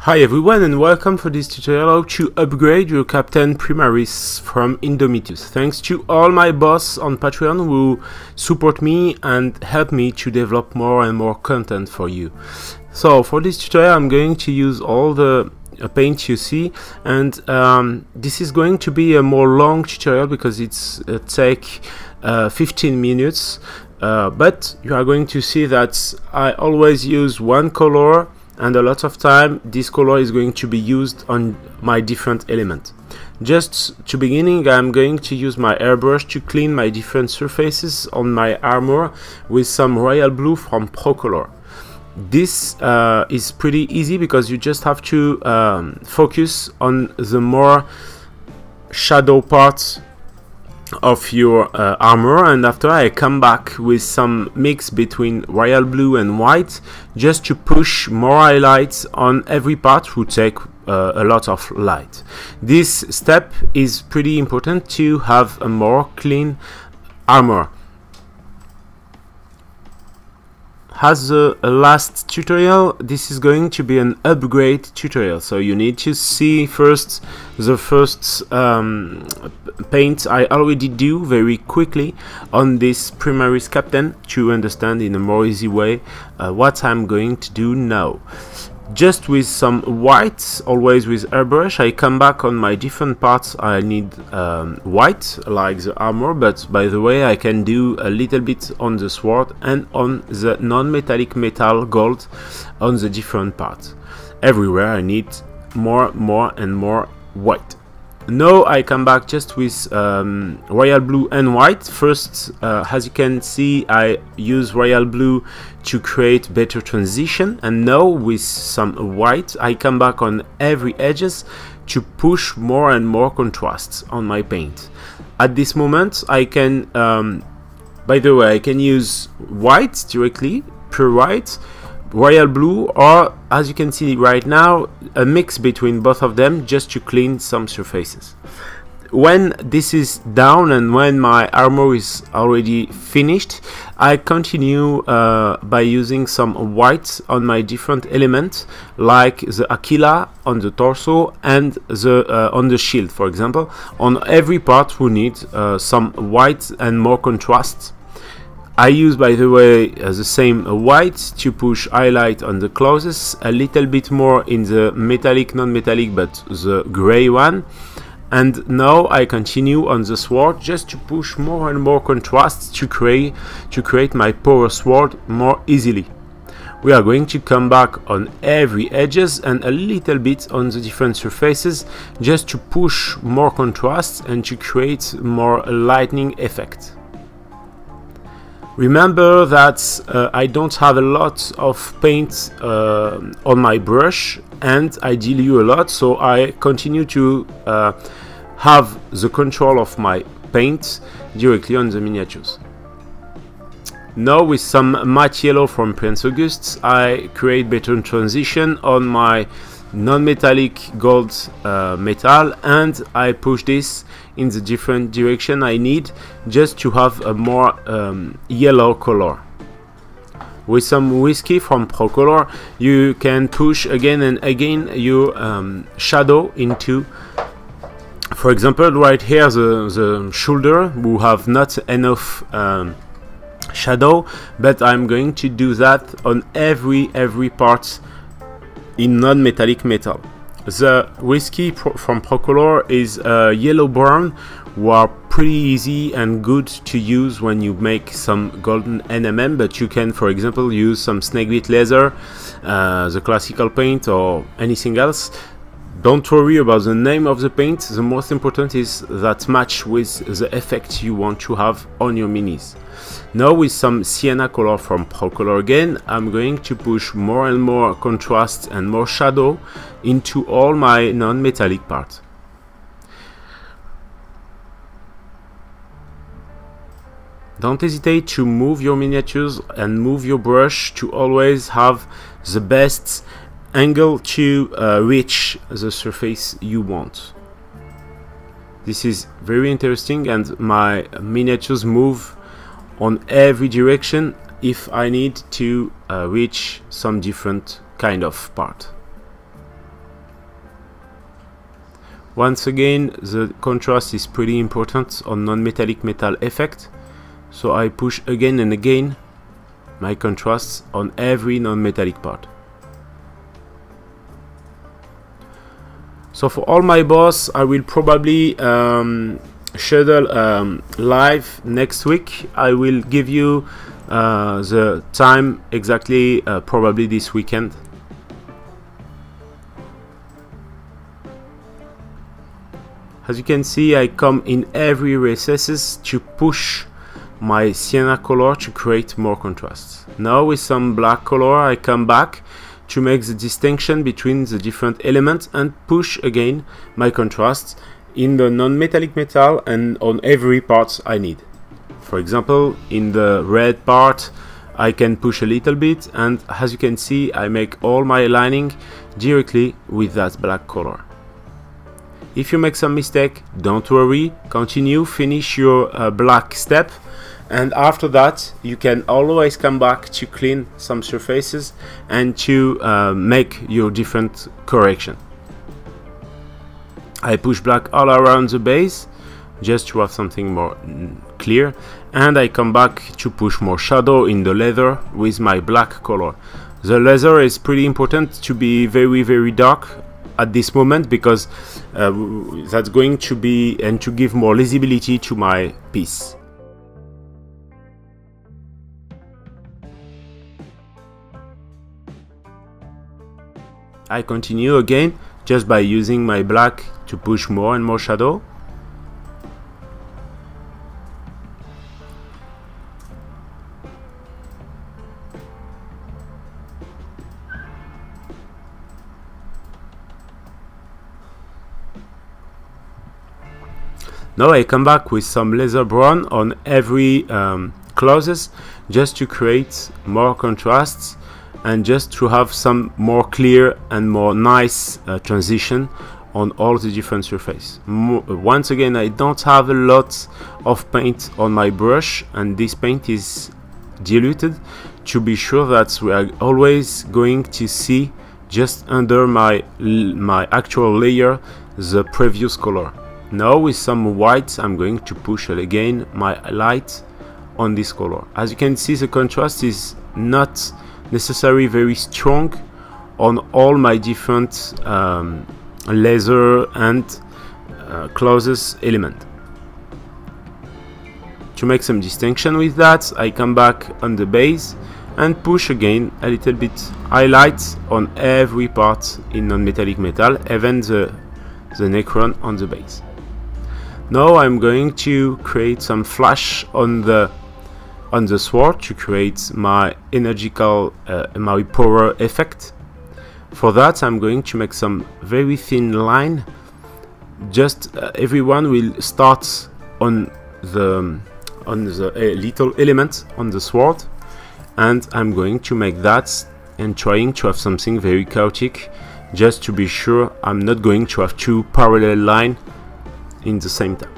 Hi everyone and welcome for this tutorial how to upgrade your Captain Primaris from Indomitus. Thanks to all my boss on Patreon who support me and help me to develop more and more content for you. So for this tutorial I'm going to use all the paint you see, and this is going to be a more long tutorial because it's take 15 minutes, but you are going to see that I always use one color, and a lot of time this color is going to be used on my different element. Just to beginning, I'm going to use my airbrush to clean my different surfaces on my armor with some royal blue from Pro-Color. This is pretty easy because you just have to focus on the more shadow parts of your armor, and after I come back with some mix between royal blue and white just to push more highlights on every part who take a lot of light. This step is pretty important to have a more clean armor. As a last tutorial, this is going to be an upgrade tutorial, so you need to see first the first paint I already do very quickly on this Primaris Captain to understand in a more easy way what I'm going to do now. Just with some white, always with airbrush, I come back on my different parts. I need white, like the armor, but by the way I can do a little bit on the sword and on the non-metallic metal gold on the different parts. Everywhere I need more and more white. Now I come back just with royal blue and white. First, as you can see, I use royal blue to create better transition, and now with some white I come back on every edges to push more and more contrasts on my paint. At this moment I can, by the way, I can use white directly, pure white, royal blue, or as you can see right now, a mix between both of them just to clean some surfaces. When this is down and when my armor is already finished, I continue by using some white on my different elements, like the Aquila on the torso and the on the shield, for example. On every part we need some white and more contrast. I use, by the way, the same white to push highlight on the clothes, a little bit more in the metallic, non-metallic, but the gray one. And now I continue on the sword just to push more and more contrasts to create my power sword more easily. We are going to come back on every edges and a little bit on the different surfaces just to push more contrasts and to create more lightning effect. Remember that I don't have a lot of paint on my brush and I dilute a lot, so I continue to have the control of my paint directly on the miniatures. Now with some matte yellow from Prince August, I create better transition on my non-metallic gold metal, and I push this in the different direction I need just to have a more yellow color. With some whiskey from Pro-Color you can push again and again your shadow into, for example, right here the shoulder who have not enough shadow, but I'm going to do that on every part in non-metallic metal. The whiskey from Pro-Color is yellow brown, who are pretty easy and good to use when you make some golden NMM, but you can, for example, use some snakebit leather, the classical paint, or anything else. Don't worry about the name of the paint, the most important is that match with the effect you want to have on your minis. Now with some Sienna color from Pro-Color again, I'm going to push more and more contrast and more shadow into all my non-metallic parts. Don't hesitate to move your miniatures and move your brush to always have the best angle to reach the surface you want. This is very interesting, and my miniatures move on every direction if I need to reach some different kind of part. Once again, the contrast is pretty important on non-metallic metal effect, so I push again and again my contrasts on every non-metallic part. So for all my boss, I will probably schedule live next week. I will give you the time exactly, probably this weekend. As you can see, I come in every recesses to push my sienna color to create more contrast. Now with some black color, I come back to make the distinction between the different elements and push again my contrast in the non-metallic metal and on every part I need. For example, in the red part I can push a little bit, and as you can see, I make all my lining directly with that black color. If you make some mistake, don't worry, continue, finish your black step, and after that you can always come back to clean some surfaces and to make your different correction. I push black all around the base just to have something more clear, and I come back to push more shadow in the leather with my black color. The leather is pretty important to be very dark at this moment, because that's going to be and to give more visibility to my piece. I continue again just by using my black to push more and more shadow. Now I come back with some leather brown on every clauses, just to create more contrasts and just to have some more clear and more nice transition on all the different surface. Once again, I don't have a lot of paint on my brush, and this paint is diluted to be sure that we are always going to see just under my actual layer the previous color. Now with some white, I'm going to push again my light on this color. As you can see, the contrast is not necessarily very strong on all my different leather and clauses element. To make some distinction with that, I come back on the base and push again a little bit highlight on every part in non-metallic metal, even the necron on the base. Now I'm going to create some flash on the sword to create my energical, my power effect. For that, I'm going to make some very thin line. Just everyone will start on the little element on the sword, and I'm going to make that and trying to have something very chaotic, just to be sure I'm not going to have two parallel lines in the same time.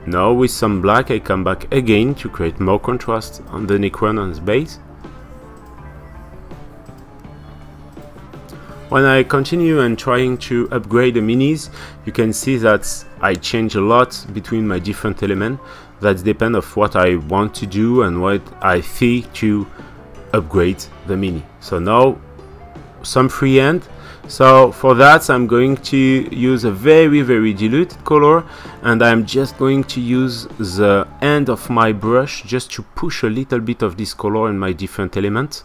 Now with some black, I come back again to create more contrast on the necron on the base. When I continue and trying to upgrade the minis, you can see that I change a lot between my different elements. That depends of what I want to do and what I see to upgrade the mini. So now some freehand. So for that, I'm going to use a very diluted color, and I'm just going to use the end of my brush just to push a little bit of this color in my different elements.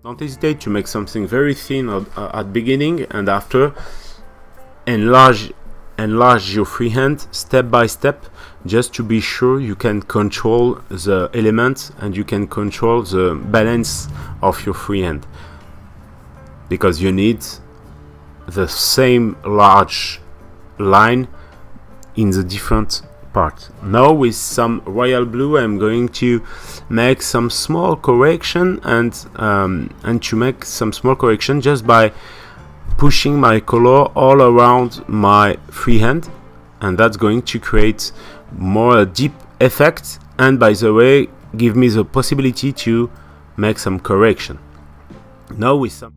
Don't hesitate to make something very thin at beginning, and after enlarge your freehand step by step, just to be sure you can control the elements and you can control the balance of your freehand, because you need the same large line in the different part. Now with some royal blue I'm going to make some small correction, and to make some small correction just by pushing my color all around my freehand, and that's going to create more deep effect, and by the way give me the possibility to make some correction. Now with some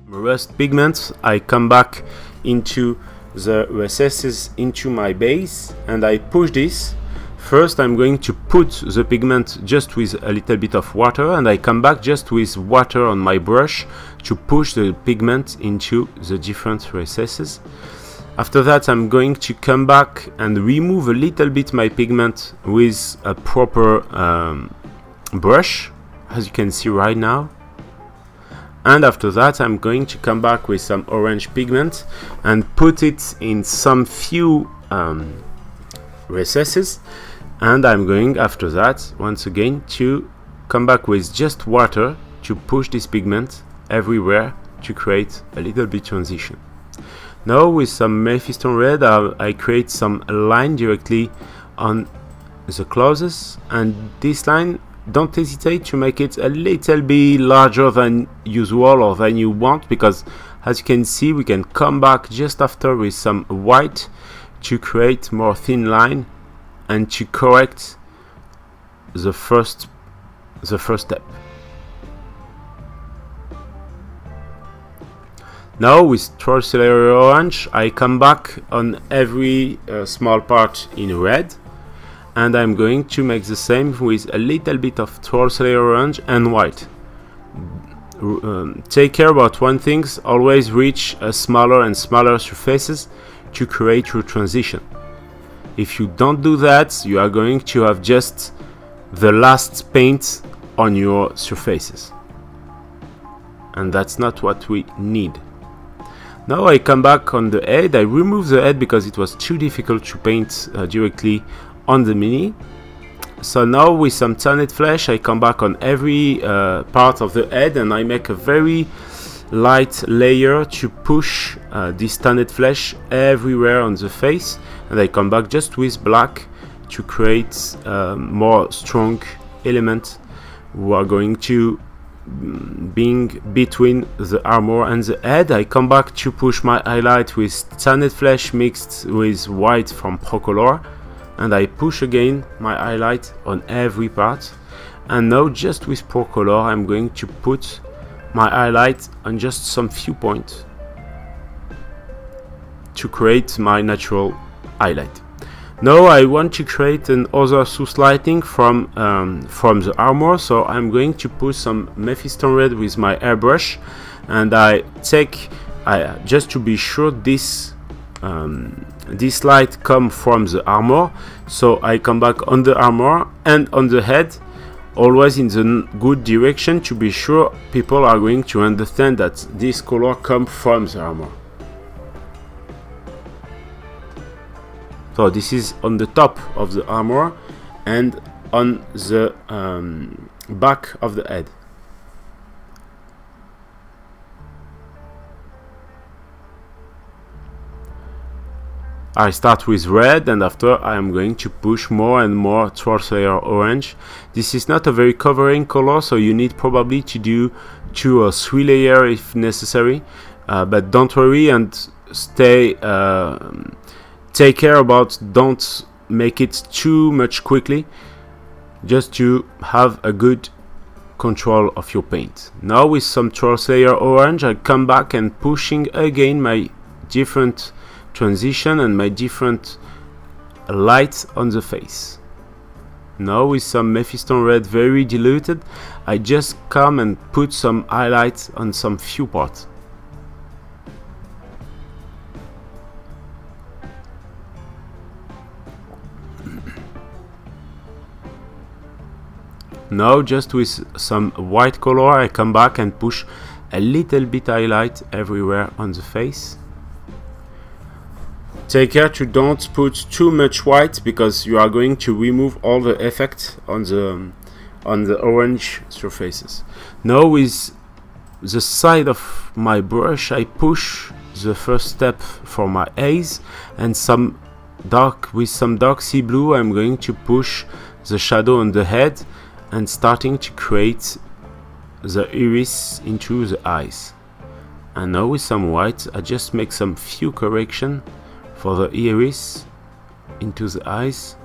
rust pigments, I come back into the recesses into my base and I push this. First I'm going to put the pigment just with a little bit of water, and I come back just with water on my brush to push the pigment into the different recesses. After that I'm going to come back and remove a little bit my pigment with a proper brush, as you can see right now. And after that I'm going to come back with some orange pigment and put it in some few recesses, and I'm going after that once again to come back with just water to push this pigment everywhere to create a little bit transition. Now with some Mephisto red I create some line directly on the clauses, and this line, don't hesitate to make it a little bit larger than usual or than you want, because as you can see we can come back just after with some white to create more thin line and to correct the first step. Now with Torcellary orange I come back on every small part in red, and I'm going to make the same with a little bit of Torcellary orange and white. Take care about one thing: always reach smaller and smaller surfaces to create your transition. If you don't do that, you are going to have just the last paint on your surfaces, and that's not what we need. Now I come back on the head. I remove the head because it was too difficult to paint directly on the mini. So now with some tanned flesh I come back on every part of the head, and I make a very light layer to push this tanned flesh everywhere on the face, and I come back just with black to create more strong elements who are going to being between the armor and the head. I come back to push my highlight with tanned flesh mixed with white from Pro-Color, and I push again my highlight on every part. And now just with Pro-Color I'm going to put my highlight on just some few points to create my natural highlight. Now I want to create another source lighting from the armor, so I'm going to put some Mephisto red with my airbrush, and I take just to be sure this light come from the armor, so I come back on the armor and on the head, always in the good direction to be sure people are going to understand that this color come from the armor. So this is on the top of the armor and on the back of the head. I start with red, and after I am going to push more and more towards layer orange. This is not a very covering color, so you need probably to do 2 or 3 layers if necessary, but don't worry and stay take care about don't make it too much quickly, just to have a good control of your paint. Now with some towards layer orange I come back and pushing again my different transition and my different light on the face. Now with some Mephisto red very diluted I just come and put some highlights on some few parts. Now just with some white color I come back and push a little bit highlight everywhere on the face. Take care to don't put too much white, because you are going to remove all the effect on the orange surfaces. Now with the side of my brush I push the first step for my eyes, and with some dark sea blue I'm going to push the shadow on the head and starting to create the iris into the eyes. And now with some white I just make some few correction for the iris into the eyes.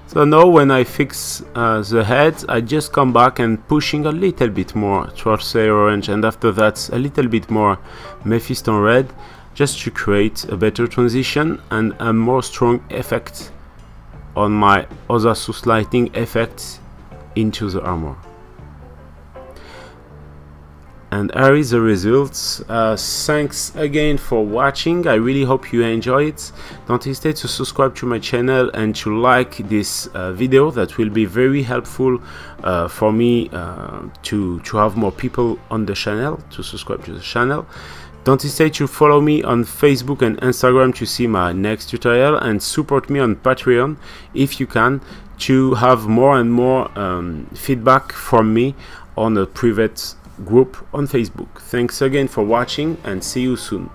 So now when I fix the head, I just come back and pushing a little bit more towards the orange, and after that a little bit more Mephisto red, just to create a better transition and a more strong effect on my other source lighting effect into the armor. And here is the results. Thanks again for watching. I really hope you enjoy it. Don't hesitate to subscribe to my channel and to like this video. That will be very helpful for me to have more people on the channel, to subscribe to the channel. Don't hesitate to follow me on Facebook and Instagram to see my next tutorial, and support me on Patreon if you can, to have more and more feedback from me on a private group on Facebook. Thanks again for watching, and see you soon.